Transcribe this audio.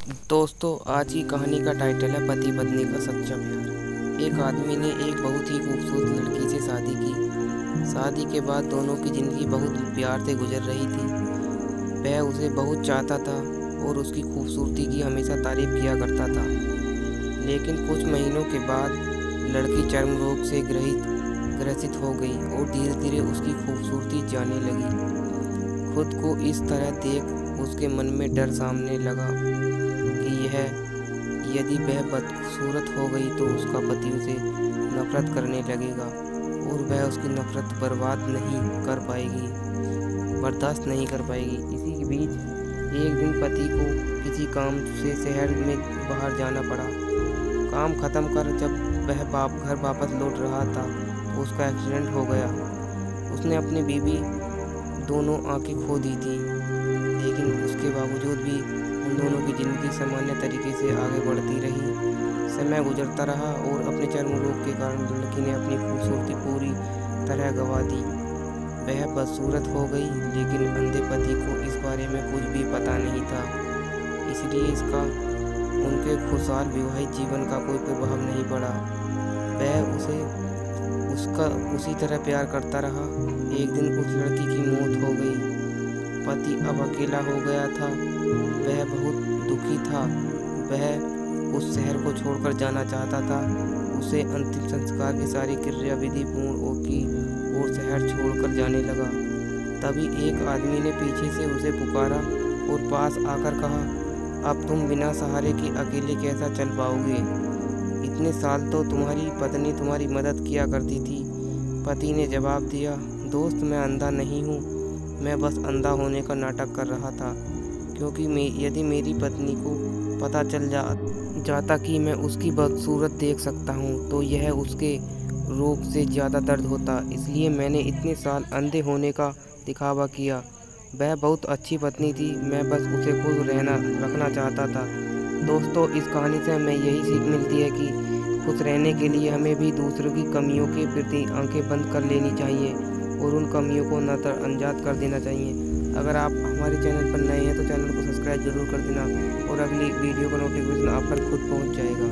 दोस्तों, आज की कहानी का टाइटल है पति पत्नी का सच्चा प्यार। एक आदमी ने एक बहुत ही खूबसूरत लड़की से शादी की। शादी के बाद दोनों की ज़िंदगी बहुत प्यार से गुजर रही थी। वह उसे बहुत चाहता था और उसकी खूबसूरती की हमेशा तारीफ किया करता था। लेकिन कुछ महीनों के बाद लड़की चर्म रोग से ग्रसित हो गई और धीरे धीरे उसकी खूबसूरती जाने लगी। खुद को इस तरह देख उसके मन में डर सामने लगा कि यदि वह बदसूरत हो गई तो उसका पति उसे नफरत करने लगेगा और वह उसकी नफरत बर्दाश्त नहीं कर पाएगी। इसी के बीच एक दिन पति को किसी काम से शहर में बाहर जाना पड़ा। काम खत्म कर जब वह घर वापस लौट रहा था तो उसका एक्सीडेंट हो गया। उसने अपनी बीवी दोनों आंखें खो दी थी, लेकिन उसके बावजूद भी उन दोनों की ज़िंदगी सामान्य तरीके से आगे बढ़ती रही। समय गुजरता रहा और अपने चर्म रोग के कारण लड़की ने अपनी खूबसूरती पूरी तरह गंवा दी। वह बदसूरत हो गई, लेकिन अंधे पति को इस बारे में कुछ भी पता नहीं था। इसलिए उनके खुशहाल विवाहित जीवन का कोई प्रभाव नहीं पड़ा। वह उसका उसी तरह प्यार करता रहा। एक दिन उस लड़की की मौत हो गई। पति अब अकेला हो गया था। वह बहुत दुखी था। वह उस शहर को छोड़कर जाना चाहता था। उसे अंतिम संस्कार की सारी क्रियाविधि पूर्ण की और शहर छोड़कर जाने लगा। तभी एक आदमी ने पीछे से उसे पुकारा और पास आकर कहा, अब तुम बिना सहारे के अकेले कैसा चल पाओगे? इतने साल तो तुम्हारी पत्नी तुम्हारी मदद किया करती थी। पति ने जवाब दिया, दोस्त, मैं अंधा नहीं हूँ। मैं बस अंधा होने का नाटक कर रहा था, क्योंकि यदि मेरी पत्नी को पता चल जाता कि मैं उसकी बदसूरत देख सकता हूँ तो यह उसके रोग से ज़्यादा दर्द होता। इसलिए मैंने इतने साल अंधे होने का दिखावा किया। वह बहुत अच्छी पत्नी थी। मैं बस उसे खुश रखना चाहता था। दोस्तों, इस कहानी से हमें यही सीख मिलती है कि खुश रहने के लिए हमें भी दूसरों की कमियों के प्रति आंखें बंद कर लेनी चाहिए और उन कमियों को नज़रअंदाज कर देना चाहिए। अगर आप हमारे चैनल पर नए हैं तो चैनल को सब्सक्राइब जरूर कर देना और अगली वीडियो का नोटिफिकेशन आप पर खुद पहुंच जाएगा।